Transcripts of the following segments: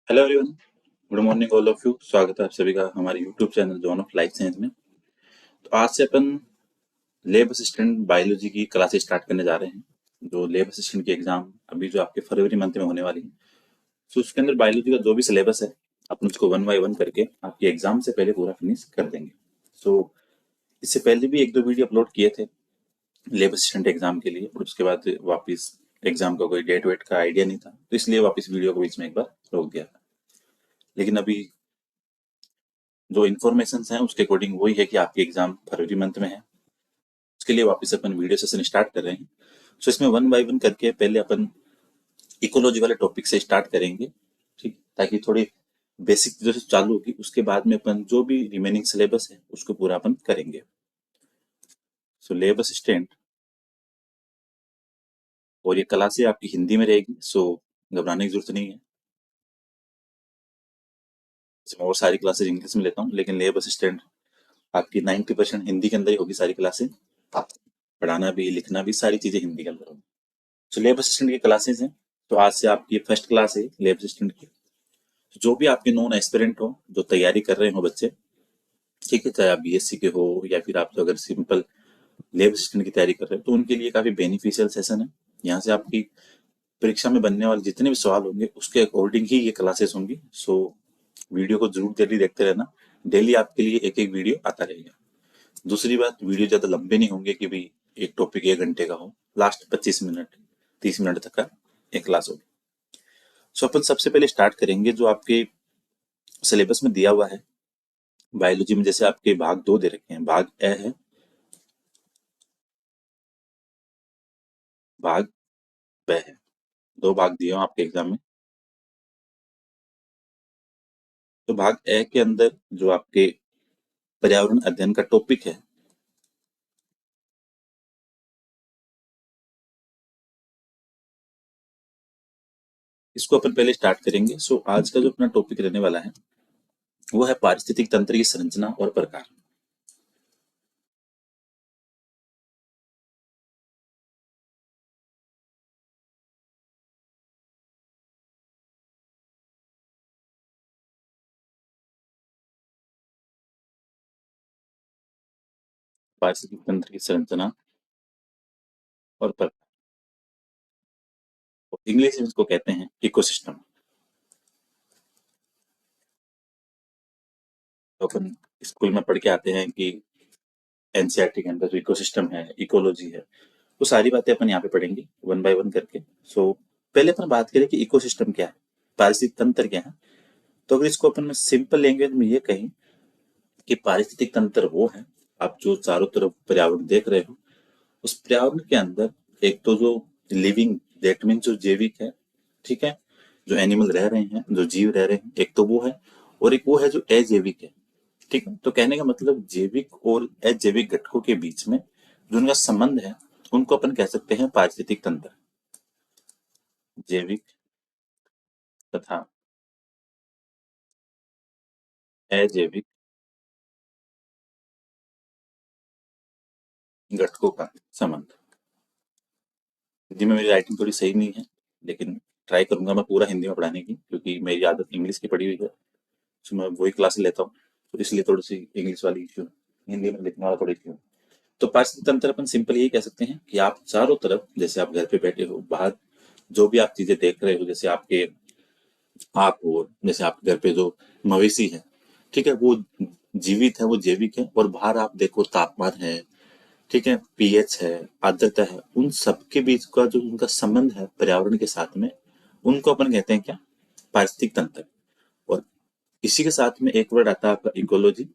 Hello everyone, good morning all of you. स्वागत है आप सभी का हमारे YouTube channel John of life science में। तो आज से अपन लैब असिस्टेंट बायोलॉजी की क्लासेस स्टार्ट करने जा रहे हैं। जो लैब असिस्टेंट की एग्जाम अभी जो आपके फरवरी मंथ में होने वाली है, तो उसके अंदर बायोलॉजी का जो भी सिलेबस है अपन उसको वन बाय वन करके आपके एग्जाम से पहले पूरा फिनिश कर देंगे। सो इससे पहले भी एक दो वीडियो अपलोड किए थे लैब असिस्टेंट एग्जाम के लिए, और उसके बाद वापस एग्जाम का कोई डेट वेट का आइडिया नहीं था, तो इसलिए वापस वीडियो को बीच में एक बार रोक दिया था। लेकिन अभी जो इन्फॉर्मेशन है उसके अकॉर्डिंग वही है कि आपकी एग्जाम फरवरी मंथ में है। उसके लिए वापस अपन वीडियो सेशन स्टार्ट कर रहे हैं। सो इसमें वन बाय वन करके पहले अपन इकोलॉजी वाले टॉपिक से स्टार्ट करेंगे, ठीक, ताकि थोड़ी बेसिक जो चालू होगी उसके बाद में अपन जो भी रिमेनिंग सिलेबस है उसको पूरा अपन करेंगे। सो लेब असिस्टेंट, और ये क्लासें आपकी हिंदी में रहेगी, सो घबराने की जरूरत नहीं है। इसमें और सारी क्लासेज इंग्लिश में लेता हूँ, लेकिन लेब असिस्टेंट आपकी 90% हिंदी के अंदर ही होगी सारी क्लासें। पढ़ाना भी लिखना भी सारी चीजें हिंदी के अंदर होगी। तो लैब असिस्टेंट की क्लासेस हैं। तो आज से आपकी फर्स्ट क्लास है लैब असिस्टेंट की। तो जो भी आपके नॉन एस्पिरेंट हो, जो तैयारी कर रहे हो बच्चे, ठीक है, चाहे आप बीएससी के हो या फिर आप तो अगर सिंपल लैब असिस्टेंट की तैयारी कर रहे हो, तो उनके लिए काफी बेनिफिशियल सेशन है। यहाँ से आपकी परीक्षा में बनने वाले जितने भी सवाल होंगे उसके अकॉर्डिंग ही ये क्लासेस होंगी। सो वीडियो को जरूर डेली देखते रहना। डेली आपके लिए एक एक वीडियो आता रहेगा। दूसरी बात, वीडियो ज्यादा लंबे नहीं होंगे कि भाई एक टॉपिक 1 घंटे का हो। लास्ट 25 मिनट 30 मिनट तक का एक क्लास होगी। सो अपन सबसे पहले स्टार्ट करेंगे जो आपके सिलेबस में दिया हुआ है। बायोलॉजी में जैसे आपके भाग दो दे रखे हैं, भाग ए है, भाग ब है। दो भाग दिए हो आपके एग्जाम में। तो भाग ए के अंदर जो आपके पर्यावरण अध्ययन का टॉपिक है, इसको अपन पहले स्टार्ट करेंगे। सो आज का जो अपना टॉपिक रहने वाला है वो है पारिस्थितिक तंत्र की संरचना और प्रकार। पारिस्थितिक तंत्र की संरचना और प्रकार, इंग्लिश में इसको कहते हैं इकोसिस्टम। तो अपन स्कूल में पढ़ के आते हैं कि एनसीईआरटी के अंदर जो इकोसिस्टम है, इकोलॉजी है, वो सारी बातें अपन यहाँ पे पढ़ेंगे वन बाय वन करके। सो पहले अपन बात करें कि इकोसिस्टम क्या है, पारिस्थितिक तंत्र क्या है। तो अगर इसको अपन सिंपल लैंग्वेज में ये कहें कि पारिस्थितिक तंत्र वो है, आप जो चारों तरफ पर्यावरण देख रहे हो, उस पर्यावरण के अंदर एक तो जो लिविंग, दैट मीन जो जैविक है, ठीक है, जो एनिमल रह रहे हैं, जो जीव रह रहे हैं, एक तो वो है। और एक वो है जो अजैविक है, ठीक है। तो कहने का मतलब जैविक और अजैविक घटकों के बीच में जो उनका संबंध है उनको अपन कह सकते हैं पारिस्थितिक तंत्र। जैविक तथा अजैविक घटकों का संबंध। हिंदी में मेरी राइटिंग थोड़ी सही नहीं है, लेकिन ट्राई करूंगा मैं पूरा हिंदी में पढ़ाने की, क्योंकि मेरी आदत इंग्लिश की पढ़ी हुई है। तो मैं वही क्लास लेता हूँ, तो इसलिए थोड़ी सी इंग्लिश वाली इश्यू, हिंदी में लिखने वाला थोड़ी इश्यू। तो पारिस्थितिक तंत्र अपन सिंपल यही कह सकते हैं कि आप चारों तरफ, जैसे आप घर पे बैठे हो, बाहर जो भी आप चीजें देख रहे हो, जैसे आपके आप हो, जैसे आपके घर पे जो मवेशी है, ठीक है, वो जीवित है, वो जैविक है। और बाहर आप देखो तापमान है, ठीक है, पीएच है, आर्द्रता है, उन सबके बीच का जो उनका संबंध है पर्यावरण के साथ में, उनको अपन कहते हैं क्या, पारिस्थितिक तंत्र। और इसी के साथ में एक वर्ड आता है आपका इकोलॉजी।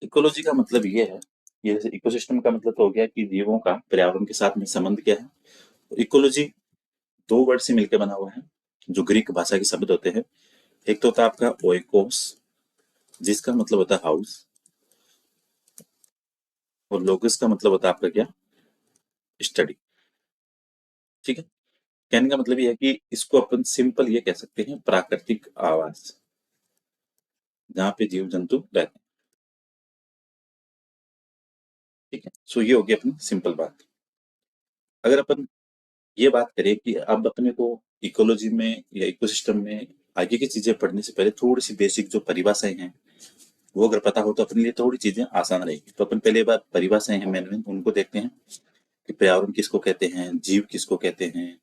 इकोलॉजी का मतलब ये है, ये जैसे इकोसिस्टम का मतलब तो हो गया कि जीवों का पर्यावरण के साथ में संबंध क्या है। इकोलॉजी दो वर्ड से मिलकर बना हुआ है, जो ग्रीक भाषा के शब्द होते हैं। एक तो होता है आपका ओइकोस, जिसका मतलब होता है हाउस, और लोगस का मतलब होता है आपका क्या, स्टडी, ठीक है। कहने का मतलब ये है कि इसको अपन सिंपल ये कह सकते हैं प्राकृतिक आवास, जहाँ पे जीव जंतु रहते हैं, ठीक है। सो ये होगी अपनी सिंपल बात। अगर अपन ये बात करें कि अब अपने को इकोलॉजी में या इकोसिस्टम में आगे की चीजें पढ़ने से पहले थोड़ी सी बेसिक जो परिभाषाएं हैं वो अगर पता हो तो अपने लिए थोड़ी चीजें आसान रहेगी। तो अपन पहले बात परिभाषाएं हैं मेन मेन उनको देखते हैं कि पर्यावरण किसको कहते हैं, जीव किसको कहते हैं,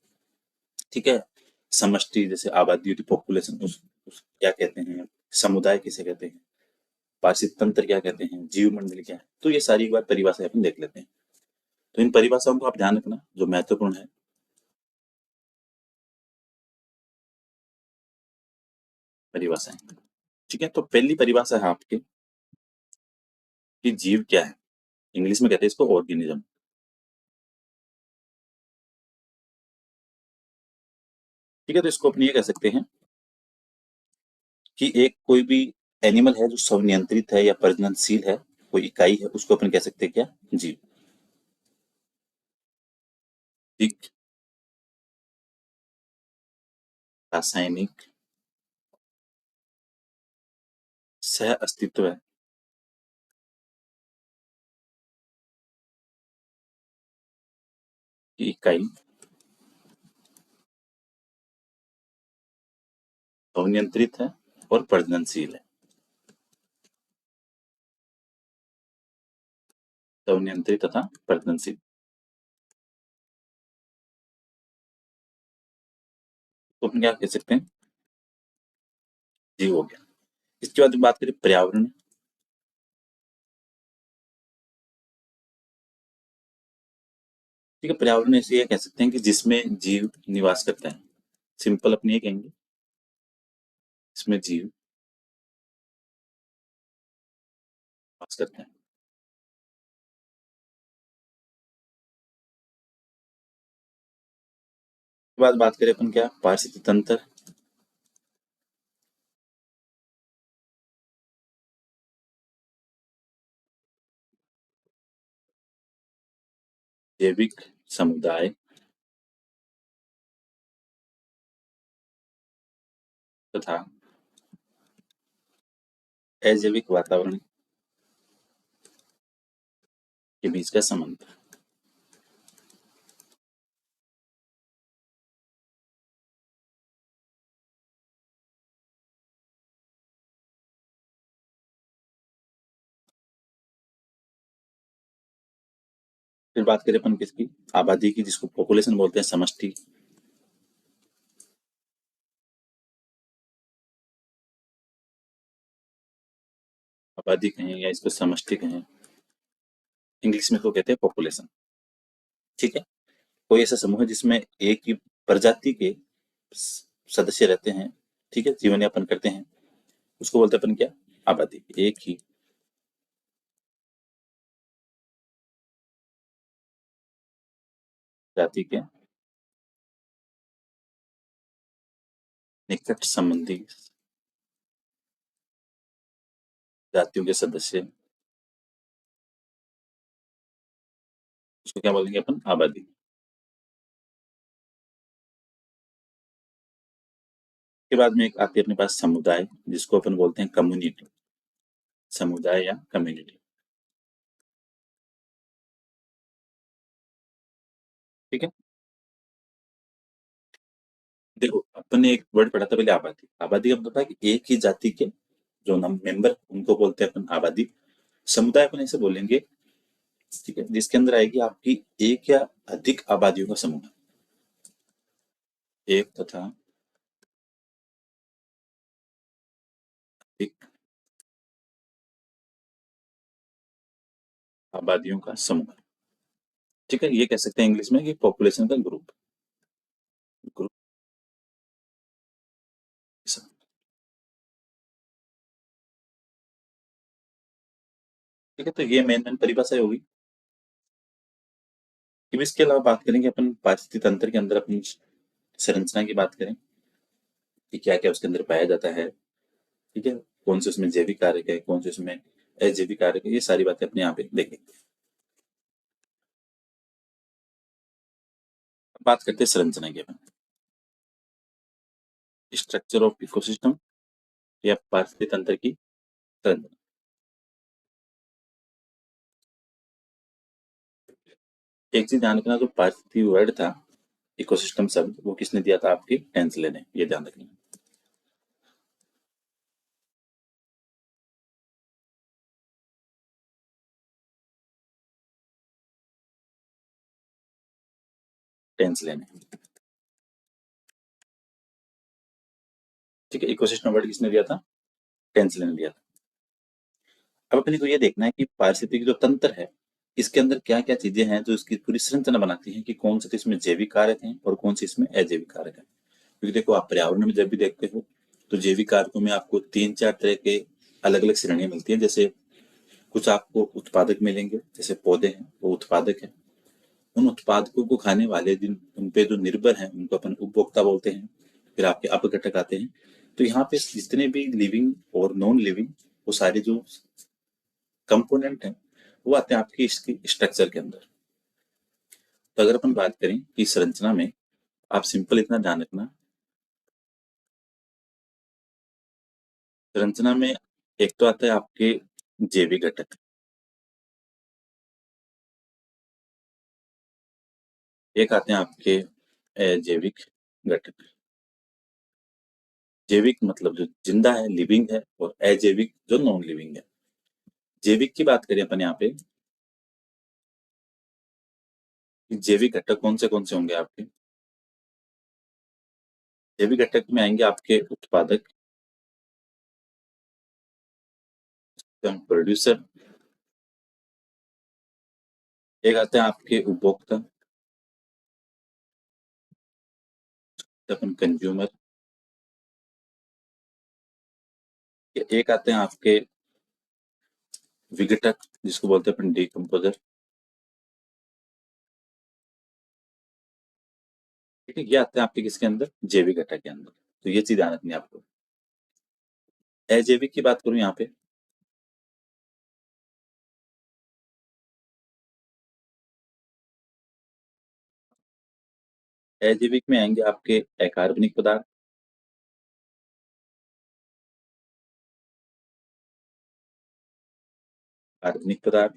ठीक है। समष्टि जैसे आबादी होती पॉपुलेशन उस क्या कहते हैं, समुदाय किसे कहते हैं, पारिस्थितिक तंत्र क्या कहते हैं, जीव मंडल क्या है, तो ये सारी एक बार परिभाषाएं अपन देख लेते हैं। तो इन परिभाषाओं को आप ध्यान रखना जो महत्वपूर्ण है। परिभाषाएं, ठीक है। तो पहली परिभाषा है आपकी कि जीव क्या है। इंग्लिश में कहते हैं इसको ऑर्गेनिज्म, ठीक है। तो इसको अपन ये कह सकते हैं कि एक कोई भी एनिमल है जो स्वनियंत्रित है या प्रजननशील है, कोई इकाई है, उसको अपन कह सकते हैं क्या, जीव। ठीक। रासायनिक सह अस्तित्व की इकाई स्वनियंत्रित है और प्रजननशील है। स्वनियंत्रित तथा प्रजननशील, तो अपन क्या कह सकते हैं, जीव हो गया। इसके बाद बात करें पर्यावरण, ठीक है। पर्यावरण ऐसे ये कह सकते हैं कि जिसमें जीव निवास करता है। सिंपल अपनी ये कहेंगे, इसमें जीव निवास करते हैं। उसके बाद बात करें अपन क्या, पारिस्थितिक तंत्र, जैविक समुदाय तथा अजैविक वातावरण के बीच का संबंध। फिर बात करें अपन किसकी, आबादी की, जिसको पॉपुलेशन बोलते हैं, समष्टि। आबादी कहें या इसको समष्टि कहें, इंग्लिश में इसको कहते हैं पॉपुलेशन, ठीक है। कोई ऐसा समूह है जिसमें एक ही प्रजाति के सदस्य रहते हैं, ठीक है, जीवन यापन करते हैं, उसको बोलते हैं अपन क्या, आबादी। एक ही जाति के निकट संबंधी जातियों के सदस्य, उसको क्या बोलेंगे अपन, आबादी। के बाद में एक आती है अपने पास समुदाय, जिसको अपन बोलते हैं कम्युनिटी, समुदाय या कम्युनिटी, ठीक है। देखो अपन ने एक वर्ड पढ़ा था पहले, आबादी। आबादी का मतलब है कि एक ही जाति के जो मेंबर, उनको बोलते हैं अपन आबादी। समुदाय अपन ऐसे बोलेंगे, ठीक है, जिसके अंदर आएगी आपकी एक या अधिक आबादियों का समूह। एक तथा अधिक आबादियों का समूह, ठीक है। ये कह सकते हैं इंग्लिश में कि पॉपुलेशन का ग्रुप, ग्रुप, ठीक है। तो ये मेन मेन परिभाषा होगी। अब इसके अलावा बात करेंगे अपन पारिस्थितिक तंत्र के अंदर अपनी संरचना की बात करें कि क्या क्या उसके अंदर पाया जाता है, ठीक है। कौन से उसमें जैविक कारक है, कौन से उसमें अजैविक कारक है, ये सारी बातें अपने यहाँ पे देखेंगे। बात करते हैं संरचना की अपन, स्ट्रक्चर ऑफ इकोसिस्टम या पारिस्थितिक तंत्र की संरचना। एक चीज ध्यान रखना, जो पारिस्थितिकी वर्ड था, इकोसिस्टम शब्द, वो किसने दिया था? आपकी टेंसले ने। ये ध्यान रखना। टेंसले ने। ठीक है, इकोसिस्टम वर्ड किसने दिया था? टेंसले ने दिया था। अब अपने को ये देखना है कि पारिस्थितिकी जो तंत्र है, इसके अंदर क्या क्या चीजें हैं जो इसकी पूरी संरचना बनाती हैं, कि कौन से इसमें जैविक कारक हैं और कौन से इसमें अजैविक कारक हैं। क्योंकि देखो, आप पर्यावरण में जब भी देखते हो तो जैविक कारकों में आपको तीन चार तरह के अलग अलग श्रेणियां मिलती हैं। जैसे कुछ आपको उत्पादक मिलेंगे, जैसे पौधे हैं वो उत्पादक हैं, उन उत्पादकों को खाने वाले जिन उन पे जो निर्भर हैं उनको अपन उपभोक्ता बोलते हैं। फिर आपके अपघटक आते हैं। तो यहाँ पे जितने भी लिविंग और नॉन लिविंग, वो सारे जो कंपोनेंट हैं, वो आते हैं आपकी इसकी स्ट्रक्चर के अंदर। तो अगर अपन बात करें कि संरचना में, आप सिंपल इतना ध्यान रखना, संरचना में एक तो आता है आपके जैविक घटक, एक आते हैं आपके अजैविक घटक। जैविक मतलब जो जिंदा है, लिविंग है, और अजैविक जो नॉन लिविंग है। जैविक की बात करें अपन यहाँ पे, कि जैविक घटक कौन से होंगे आपके? जैविक घटक में आएंगे आपके उत्पादक, प्रोड्यूसर, एक आते हैं आपके उपभोक्ता, अपन कंज्यूमर, एक आते हैं आपके विघटक, जिसको बोलते हैं अपन डिकम्पोजर। ठीक है, ये आते हैं आपके किसके अंदर? जैविक घटक के अंदर। तो ये चीज ध्यान रखनी है आपको। अजैविक की बात करूं यहाँ पे, अजैविक में आएंगे आपके अकार्बनिक पदार्थ, कार्बनिक पदार्थ।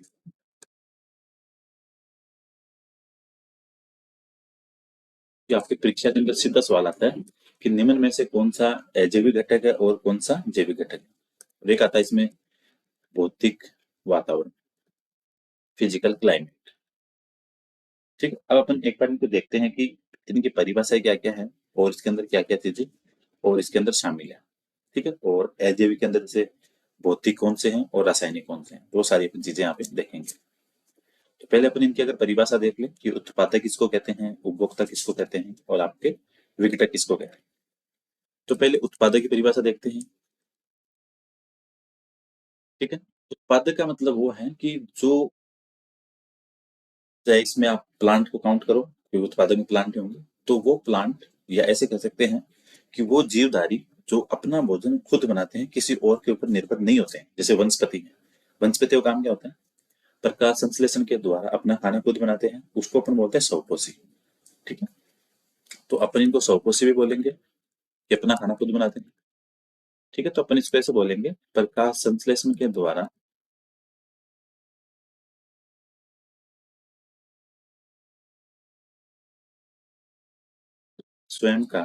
ये आपकी परीक्षा के अंदर सीधा सवाल आता है कि निम्न में से कौन सा अजैविक घटक है और कौन सा जैविक घटक है। और एक आता है इसमें भौतिक वातावरण, फिजिकल क्लाइमेट। ठीक है, अब अपन एक बार इनको देखते हैं कि इनकी परिभाषा क्या क्या है, और इसके अंदर क्या क्या चीजें और इसके अंदर शामिल है। ठीक है, और अजैविक के अंदर जैसे भौतिक कौन से हैं और रासायनिक कौन से हैं, वो सारी अपन चीजें यहाँ पे देखेंगे। तो पहले अपन इनकी अगर परिभाषा देख ले कि उत्पादक किसको कहते हैं, उपभोक्ता किसको कहते हैं, और आपके विघटक किसको कहते हैं। तो पहले उत्पादक की परिभाषा देखते हैं। ठीक है, उत्पादक का मतलब वो है कि जो, चाहे इसमें आप प्लांट को काउंट करो, कि उत्पादक में प्लांट होंगे, तो वो प्लांट, या ऐसे कह सकते हैं कि वो जीवधारी जो अपना भोजन खुद बनाते हैं, किसी और के ऊपर निर्भर नहीं होते हैं। जैसे वनस्पति है, वनस्पति का काम क्या होता है? प्रकाश संश्लेषण के द्वारा अपना खाना खुद बनाते हैं, उसको अपन बोलते हैं स्वपोषी। ठीक है, तो अपन इनको स्वपोषी भी बोलेंगे कि अपना खाना खुद बनाते हैं। ठीक है, तो अपन इसको ऐसे बोलेंगे, प्रकाश संश्लेषण के द्वारा स्वयं का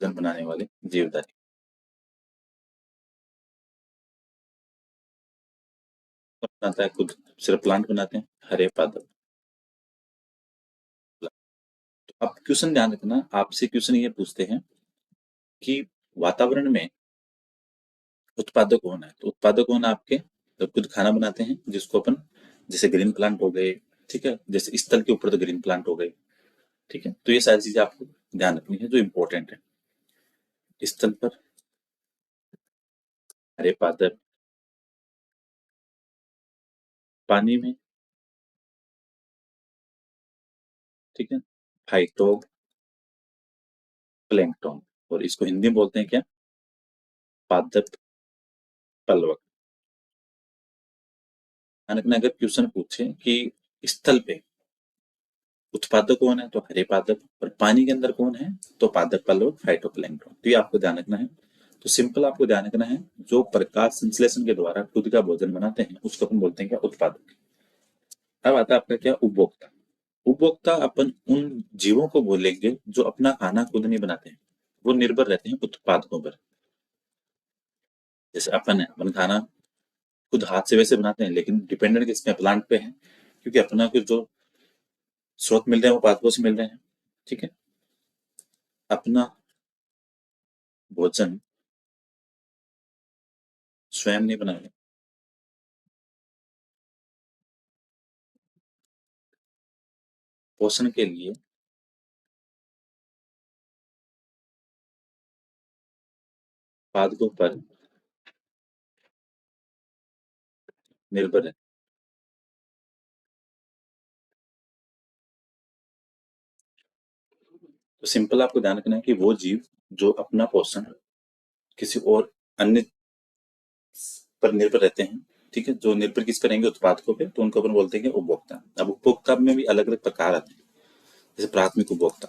भोजन बनाने वाले जीवधारी। बनाता है खुद, सिर्फ प्लांट बनाते हैं, हरे पादप। तो अब क्वेश्चन ध्यान रखना, आपसे क्वेश्चन ये पूछते हैं कि वातावरण में उत्पादक कौन है। तो उत्पादक कौन है आपके? तो खुद खाना बनाते हैं, जिसको अपन, जैसे ग्रीन प्लांट हो गए। ठीक है, जैसे स्थल के ऊपर तो ग्रीन प्लांट हो गए। ठीक है, तो ये सारी चीजें आपको ध्यान रखनी है जो इंपॉर्टेंट है। स्थल पर हरे पादप, पानी में, ठीक है, फाइटो प्लैंकटन, और इसको हिंदी में बोलते हैं क्या? पादप पलवक। यानी अगर क्वेश्चन पूछे कि स्थल पे उत्पादक कौन है, तो हरे पादप, और पानी के अंदर कौन है, तो पादप पलवक, फाइटोप्लैंक्टन। तो ये आपको ध्यान रखना है। तो सिंपल आपको ध्यान रखना है, जो प्रकाश संश्लेषण के द्वारा खुद का भोजन बनाते हैं, उसको अपन बोलते हैं क्या? उत्पादक। अब आता है आपका क्या, उपभोक्ता। उपभोक्ता अपन उन जीवों को बोलेंगे जो अपना खाना खुद नहीं बनाते हैं, वो निर्भर रहते हैं उत्पादकों पर। जैसे अपन है, अपन खाना खुद हाथ से वैसे बनाते हैं, लेकिन डिपेंडेंट किस पे, प्लांट पे है, क्योंकि अपना को जो स्रोत मिल रहे हैं वो पादपों से मिल रहे हैं। ठीक है। अपना भोजन स्वयं नहीं बना रहे, पोषण के लिए पादपों पर निर्भर है। तो सिंपल आपको ध्यान रखना है कि वो जीव जो अपना पोषण किसी और अन्य पर निर्भर रहते हैं, ठीक है, जो निर्भर किस पर रहेंगे, उत्पादकों पे, तो उनको अपन बोलते हैं कि उपभोक्ता। अब उपभोक्ता में भी अलग अलग प्रकार आते हैं। जैसे प्राथमिक उपभोक्ता,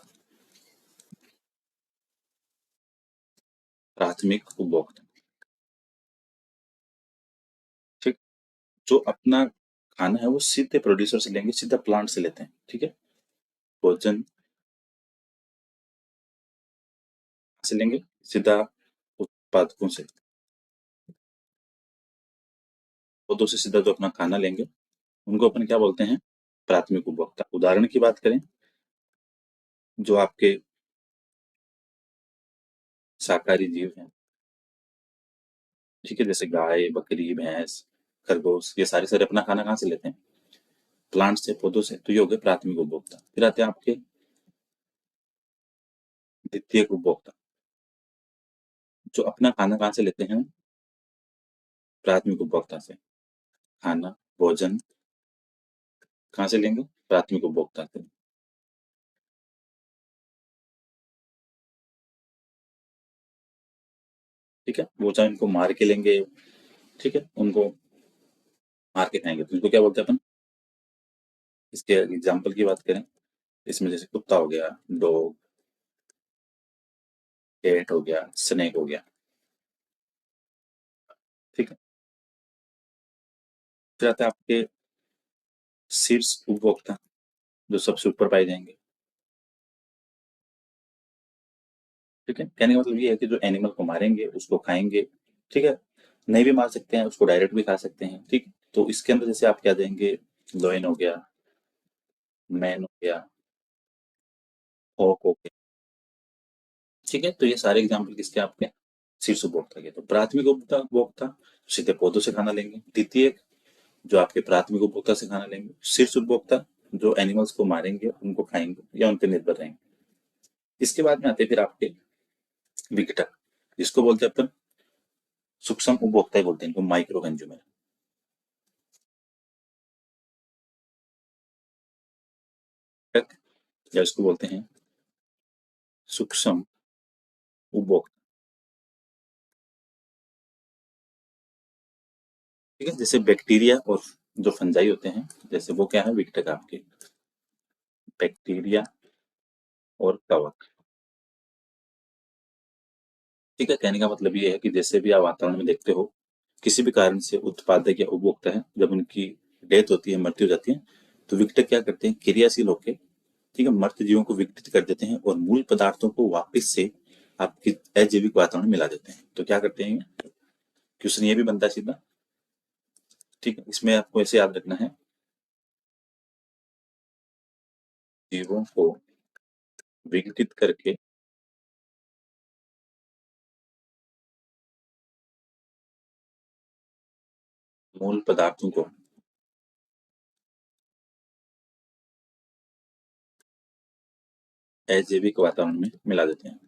प्राथमिक उपभोक्ता, ठीक, जो अपना खाना है वो सीधे प्रोड्यूसर से लेंगे, सीधा प्लांट से लेते हैं। ठीक है। भोजन से लेंगे, सीधा उत्पादकों से, पौधों से सीधा जो अपना खाना लेंगे, उनको अपन क्या बोलते हैं, प्राथमिक उपभोक्ता। उदाहरण की बात करें, जो आपके शाकाहारी जीव हैं, ठीक है, जैसे गाय, बकरी, भैंस, खरगोश, ये सारे सारे अपना खाना कहाँ से लेते हैं, प्लांट से, पौधों से। तो ये हो गए प्राथमिक उपभोक्ता। फिर आते हैं आपके द्वितीयक उपभोक्ता, जो अपना खाना कहाँ से लेते हैं, प्राथमिक उपभोक्ता से। खाना, भोजन कहाँ से लेंगे, प्राथमिक उपभोक्ता से। ठीक है। वो चाहे उनको मार के लेंगे, ठीक है, उनको मार के खाएंगे, तो उनको क्या बोलते हैं अपन। इसके एग्जाम्पल की बात करें, इसमें जैसे कुत्ता हो गया, डॉग, कैट हो गया, स्नेक हो गया। ठीक है। फिर आते हैं आपके शीर्ष उपभोक्ता, जो सबसे ऊपर पाए जाएंगे। ठीक है। कहने का मतलब ये है कि जो एनिमल को मारेंगे उसको खाएंगे। ठीक है। नहीं भी मार सकते हैं, उसको डायरेक्ट भी खा सकते हैं। ठीक। तो इसके अंदर जैसे आप क्या देंगे, लोइन हो गया, मैन हो गया, हॉक हो गया। ठीक है। तो ये सारे एग्जाम्पल किसके, आपके शीर्ष उपभोक्ता के। तो प्राथमिक उपभोक्ता उपभोक्ता सीधे पौधों से खाना लेंगे। द्वितीय, जो आपके प्राथमिक उपभोक्ता से खाना लेंगे। शीर्ष उपभोक्ता, जो एनिमल्स को मारेंगे, उनको खाएंगे या उन पर निर्भर रहेंगे। इसके बाद में आते हैं फिर आपके विघटक, जिसको बोलते हैं अपन सूक्ष्म उपभोक्ता ही बोलते हैं इनको, माइक्रो कंज्यूमर। या इसको बोलते हैं सूक्ष्म उपभोक्ता। ठीक है। जैसे बैक्टीरिया और जो फंजाई होते हैं, जैसे वो क्या है, विघटक आपके, बैक्टीरिया और कवक। ठीक है। कहने का मतलब ये है कि जैसे भी आप वातावरण में देखते हो, किसी भी कारण से उत्पादक या उपभोक्ता है, जब उनकी डेथ होती है, मृत्यु हो जाती है, तो विघटक क्या करते हैं, क्रियाशील होकर, ठीक है, मृत जीवों को विघटित कर देते हैं और मूल पदार्थों को वापस से आपके अजैविक वातावरण में मिला देते हैं। तो क्या करते हैं, क्वेश्चन ये भी बनता है सीधा। ठीक है। इसमें आपको ऐसे याद रखना है, जीवों को विघटित करके मूल पदार्थों को अजैविक वातावरण में मिला देते हैं।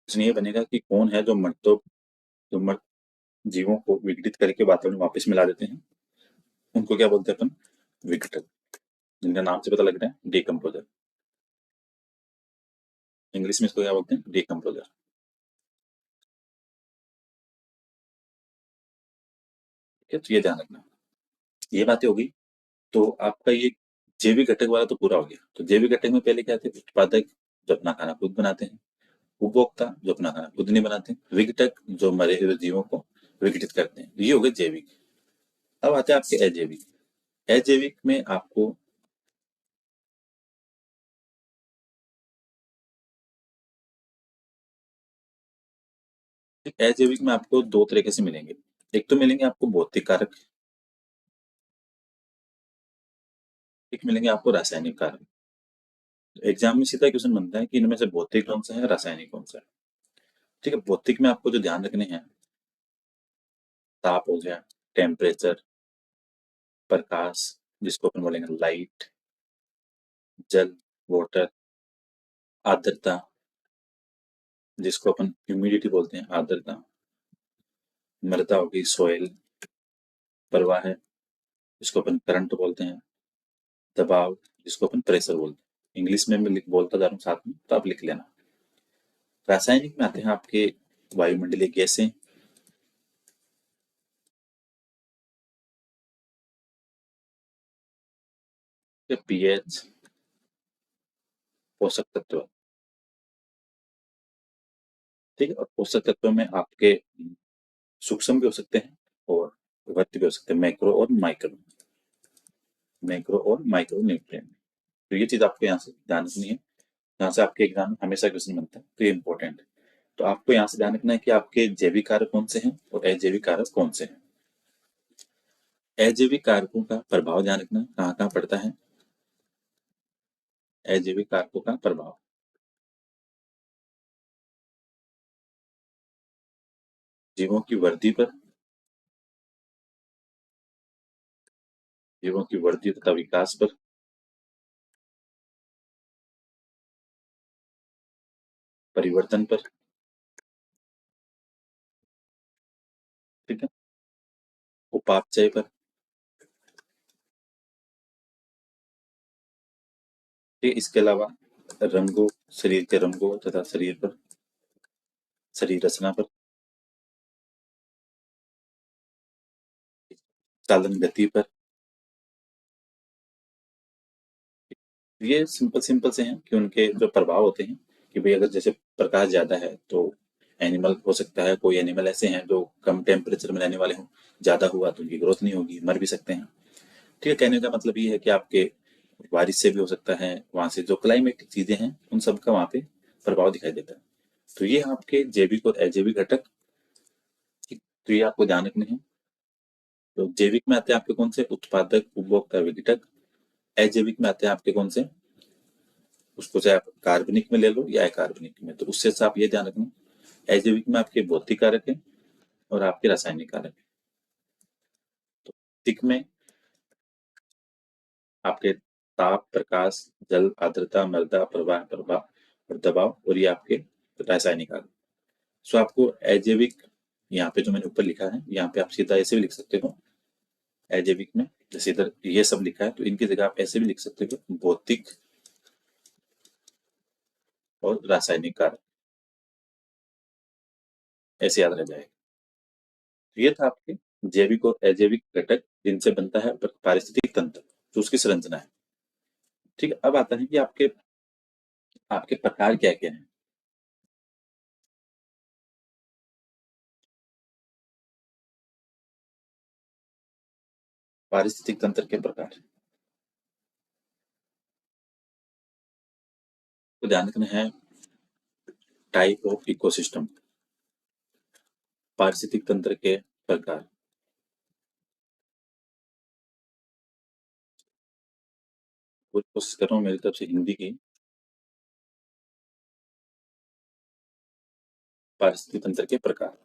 इसमें ये बनेगा कि कौन है जो मृतों, जो मृत जीवों को विघटित करके वातावरण में वापस मिला देते हैं, उनको क्या बोलते हैं अपन, विघटक, जिनका नाम से पता लग रहा है, डिकम्पोजर। इंग्लिश में इसको क्या बोलते हैं, डिकम्पोजर। ठीक है। तो ये ध्यान रखना। ये बातें होगी। तो आपका ये जैविक घटक वाला तो पूरा हो गया। तो जैविक घटक में पहले क्या थे, उत्पादक, जो अपना खाना खुद बनाते हैं। उपभोक्ता, जो अपना खाना खुद नहीं बनाते। विघटक, जो मरे हुए जीवों को विघटित करते हैं। ये हो गए जैविक। अब आते हैं आपके अजैविक। अजैविक में आपको अजैविक में आपको दो तरीके से मिलेंगे। एक तो मिलेंगे आपको भौतिक कारक, एक मिलेंगे आपको रासायनिक कारक। एग्जाम में सीधा क्वेश्चन बनता है कि इनमें से भौतिक कौन सा है, रासायनिक कौन सा है। ठीक है, भौतिक में आपको जो ध्यान रखने हैं, ताप हो गया, टेम्परेचर, प्रकाश जिसको अपन बोलेंगे लाइट, जल वाटर, आर्द्रता जिसको अपन ह्यूमिडिटी बोलते हैं, आर्द्रता, मृदा होगी सॉइल, प्रवाह है जिसको अपन करंट बोलते हैं, दबाव जिसको अपन प्रेशर बोलते हैं। इंग्लिश में मैं बोलता जा रहा हूँ साथ में, तो आप लिख लेना। रासायनिक में आते हैं आपके वायुमंडलीय गैसें, पीएच, पोषक तत्व। ठीक है, और पोषक तत्व में आपके सूक्ष्म भी हो सकते हैं और वृत्त भी हो सकते हैं, मैक्रो और माइक्रो, मैक्रो और माइक्रो न्यूट्रिएंट। तो ये चीज आपको यहाँ से ध्यान रखनी है, यहाँ से आपके एग्जाम में हमेशा क्वेश्चन बनता है, तो ये इंपॉर्टेंट है। तो आपको यहाँ से ध्यान रखना है कि आपके जैविक कारक कौन से हैं और अजैविक कारक कौन से हैं। अजैविक कारकों का प्रभाव ध्यान रखना कहाँ कहाँ पड़ता है। अजैविक कारकों का प्रभाव जीवों की वृद्धि पर, जीवों की वृद्धि तथा विकास पर, परिवर्तन पर, ठीक है, उपापचय पर, ठीक है, इसके अलावा रंगों, शरीर के रंगों तथा शरीर पर, शरीर रचना पर, चालन गति पर। ये सिंपल सिंपल से हैं कि उनके जो प्रभाव होते हैं कि भाई अगर जैसे प्रकाश ज्यादा है तो एनिमल हो सकता है, कोई एनिमल ऐसे हैं जो कम टेम्परेचर में रहने वाले हों, ज्यादा हुआ तो उनकी ग्रोथ नहीं होगी, मर भी सकते हैं। ठीक है, कहने का मतलब ये है कि आपके बारिश से भी हो सकता है, वहां से जो क्लाइमेटिक चीजें हैं उन सब का वहां पे प्रभाव दिखाई देता है। तो ये आपके जैविक और अजैविक घटक, ठीक, तो ये आपको ध्यान रखने हैं। तो जैविक में आते हैं आपके कौन से, उत्पादक, उपभोक्ता, विघटक। अजैविक में आते हैं आपके कौन से, उसको चाहे आप कार्बनिक में ले लो या अकार्बनिक में, तो उससे आप ये ध्यान रखना, अजैविक में आपके भौतिक कारक है और आपके रासायनिक कारक है। तो भौतिक में आपके ताप, प्रकाश, जल, आर्द्रता, मृदा, प्रवाह, प्रभाव और दबाव, और ये आपके रासायनिक कारक। सो आपको अजैविक, यहाँ पे जो मैंने ऊपर लिखा है, यहाँ पे आप सीधा ऐसे भी लिख सकते हो, अजैविक में जैसे इधर ये सब लिखा है तो इनकी जगह आप ऐसे भी लिख सकते हो, भौतिक और रासायनिक कारक, ऐसे याद रह जाएगा। तो ये था आपके जैविक और अजैविक घटक जिनसे बनता है पारिस्थितिक तंत्र, जो उसकी संरचना है। ठीक है, अब आता है कि आपके आपके प्रकार क्या क्या हैं। पारिस्थितिक तंत्र के प्रकार को ध्यान रखना है, टाइप ऑफ इकोसिस्टम, पारिस्थितिक तंत्र के प्रकार। पूरी कोशिश कर रहा हूँ मेरी तरफ से हिंदी की। पारिस्थितिक तंत्र के प्रकार,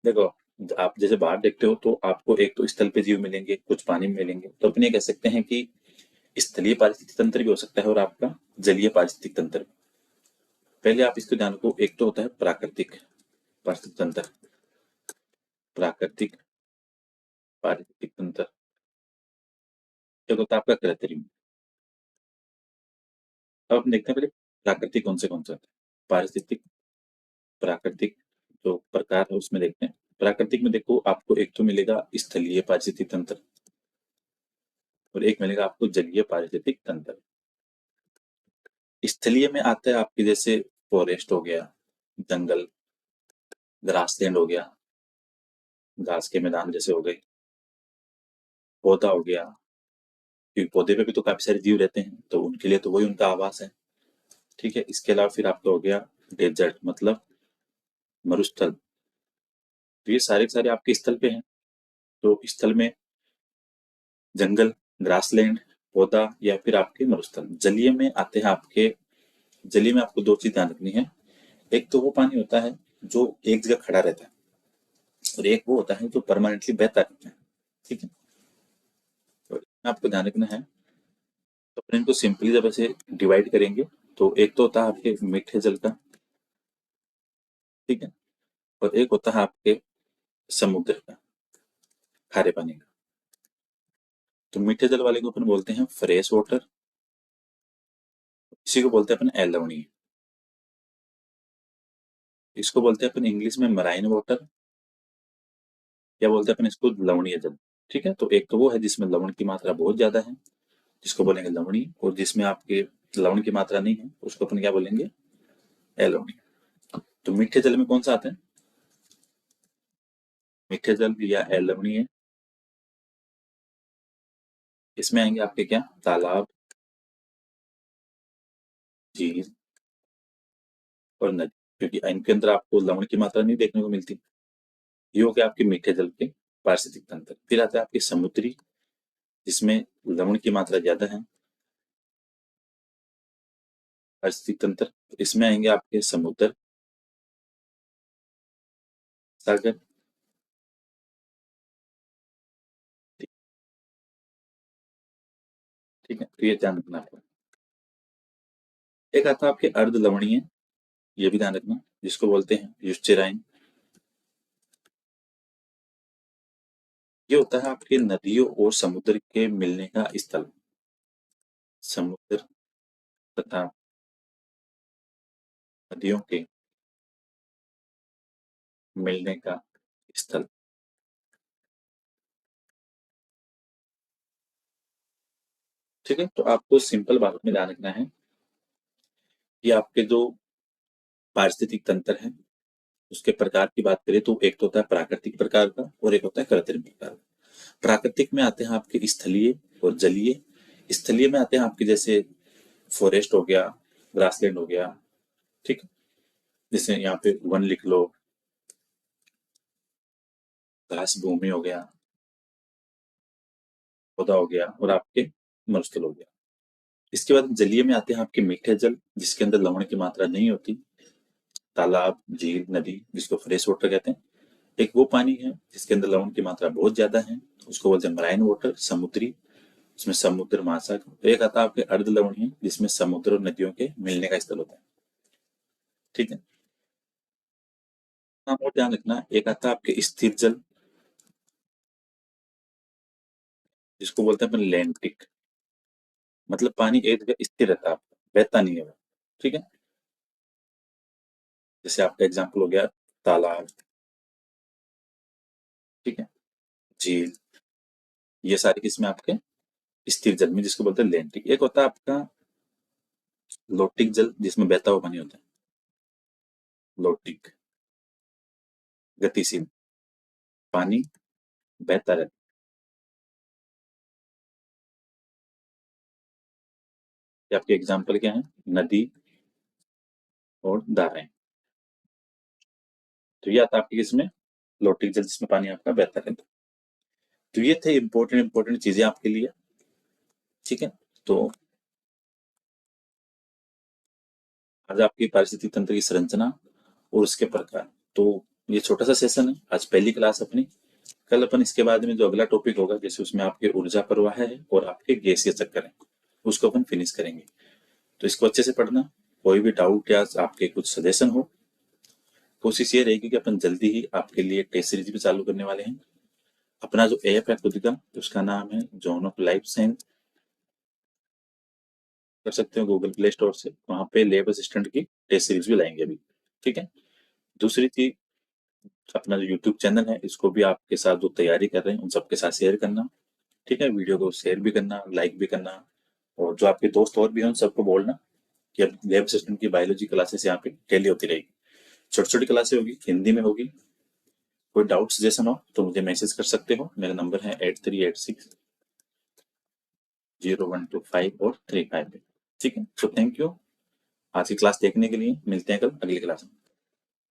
देखो, आप जैसे बाहर देखते हो तो आपको एक तो स्थल पे जीव मिलेंगे, कुछ पानी में मिलेंगे, तो अपने कह सकते हैं कि स्थलीय पारिस्थितिक तंत्र भी हो सकता है और आपका जलीय पारिस्थितिक तंत्र। पहले आप इसको ध्यान रखो, एक तो होता है प्राकृतिक पारिस्थितिक तंत्र, प्राकृतिक पारिस्थितिक तंत्र, एक होता है आपका कृत्रिम। अब हम देखते हैं पहले प्राकृतिक कौन से होते हैं। पारिस्थितिक, प्राकृतिक जो प्रकार है उसमें देखते हैं। प्राकृतिक में देखो आपको एक तो मिलेगा स्थलीय पारिस्थितिक तंत्र और एक मिलेगा आपको जलीय पारिस्थितिक तंत्र। स्थलीय में आता है आपके जैसे फॉरेस्ट हो गया, जंगल, ग्रासलैंड हो गया, घास के मैदान जैसे हो गए, पौधा हो गया, क्योंकि पौधे पे भी तो काफी सारे जीव रहते हैं, तो उनके लिए तो वही उनका आवास है। ठीक है, इसके अलावा फिर आपका हो गया डेजर्ट, मतलब मरुस्थल। तो ये सारे के सारे आपके स्थल पे हैं। तो स्थल में जंगल, ग्रासलैंड, पौधा या फिर आपके मरुस्थल। जलीय में आते हैं आपके, जलीय में आपको दो चीज ध्यान रखनी है। एक तो वो पानी होता है जो एक जगह खड़ा रहता है, और एक वो होता है जो परमानेंटली बहता रहता है। ठीक है, तो इसमें आपको ध्यान रखना है। तो अपन इनको सिंपली जब ऐसे डिवाइड करेंगे, तो एक तो होता है आपके मीठे जल का, ठीक है, और एक होता है आपके समुद्र का, खारे पानी का। तो मीठे जल वाले को अपन बोलते हैं फ्रेश वाटर, इसी को बोलते हैं अपन एलवणी। इसको बोलते हैं अपन इंग्लिश में मराइन वाटर, या बोलते हैं अपन इसको लवणीय जल। ठीक है, तो एक तो वो है जिसमें लवण की मात्रा बहुत ज्यादा है, जिसको बोलेंगे लवणीय, और जिसमें आपके लवण की मात्रा नहीं है उसको अपन क्या बोलेंगे, एलवणीय। तो मीठे जल में कौन सा आता है, मीठे जल या एलवणीय। इसमें आएंगे आपके क्या, तालाब, झील और नदी, क्योंकि इनके अंदर आपको लवण की मात्रा नहीं देखने को मिलती। ये हो गया आपके मीठे जल के पारिस्थितिक तंत्र। फिर आता है आपके समुद्री, जिसमें लवण की मात्रा ज्यादा है, पारिस्थितिक तंत्र। इसमें आएंगे आपके समुद्र, सागर। ठीक है, तो ये ध्यान रखना आपको। एक आता है आपके अर्ध लवणीय, ये भी ध्यान रखना, जिसको बोलते हैं यूस्टेराइन। ये होता है आपके नदियों और समुद्र के मिलने का स्थल, समुद्र तथा नदियों के मिलने का स्थल। ठीक है, तो आपको सिंपल बात में ध्यान रखना है कि आपके जो पारिस्थितिक तंत्र है उसके प्रकार की बात करें, तो एक तो होता है प्राकृतिक प्रकार का और एक होता है कृत्रिम प्रकार का। प्राकृतिक में आते हैं आपके स्थलीय और जलीय। स्थलीय में आते हैं आपके जैसे फॉरेस्ट हो गया, ग्रासलैंड हो गया, ठीक है, जैसे यहाँ पे वन लिख लो, घास भूमि हो गया, पौधा हो गया, और आपके मरुस्थल हो गया। इसके बाद जलीय में आते हैं आपके मीठे जल, जिसके अंदर लवण की मात्रा नहीं होती, तालाब, झील, नदी, जिसको फ्रेश वाटर कहते हैं। एक वो पानी है जिसके अंदर लवण की मात्रा बहुत ज्यादा है, उसको बोलते हैं मराइन वाटर, समुद्री, उसमें समुद्र, महासागर। तो एक आता है आपके अर्ध लवणीय, जिसमें समुद्र और नदियों के मिलने का स्थल होता है। ठीक है, और ध्यान रखना, एक आता है आपके स्थिर जल, जिसको बोलते हैं अपन लैंटिक, मतलब पानी एक जगह स्थिर रहता है, बहता नहीं है वो। ठीक है, जैसे आपका एग्जाम्पल हो गया तालाब, ठीक है, झील, ये सारी किस्में आपके स्थिर जल में, जिसको बोलते हैं लैंटिक। एक होता है आपका लोटिक जल, जिसमें बहता हुआ पानी होता है, लोटिक, गतिशील पानी, बहता रहता है। आपके एग्जाम्पल क्या है, नदी और धाराएं। तो ये आता है आपके किसमें, लोटिक जल, जिसमें पानी आपका बहता रहता है। तो ये थे इंपॉर्टेंट इंपॉर्टेंट चीजें आपके लिए। ठीक है, तो आज आपकी पारिस्थितिक तंत्र की संरचना और उसके प्रकार। तो ये छोटा सा सेशन है, आज पहली क्लास अपनी। कल अपन इसके बाद में जो अगला टॉपिक होगा, जैसे उसमें आपके ऊर्जा प्रवाह है और आपके गैसीय चक्कर है, उसको अपन फिनिश करेंगे। तो इसको अच्छे से पढ़ना। कोई भी डाउट या आपके कुछ सजेशन हो, कोशिश ये रहेगी कि अपन जल्दी ही आपके लिए टेस्ट सीरीज भी चालू करने वाले हैं। अपना जो ऐप है खुद का, उसका नाम है जोन ऑफ लाइफ साइंस, कर सकते हो गूगल प्ले स्टोर से। वहां पे लैब असिस्टेंट की टेस्ट सीरीज भी लाएंगे अभी। ठीक है, दूसरी चीज, अपना जो यूट्यूब चैनल है, इसको भी आपके साथ जो तैयारी कर रहे हैं उन सबके साथ शेयर करना। ठीक है, वीडियो को शेयर भी करना, लाइक भी करना, और जो आपके दोस्त और भी हैं उन सबको बोलना कि अब लैब असिस्टेंट की बायोलॉजी क्लासेस यहाँ पे डेली होती रहेगी। छोटी छोटी क्लासेस होगी, हिंदी में होगी। कोई डाउट सजेशन हो तो मुझे मैसेज कर सकते हो, मेरा नंबर है 8386 0, 1 2 5 और 3 5 पे। ठीक है, सो थैंक यू आज की क्लास देखने के लिए। मिलते हैं कल अगली क्लास में।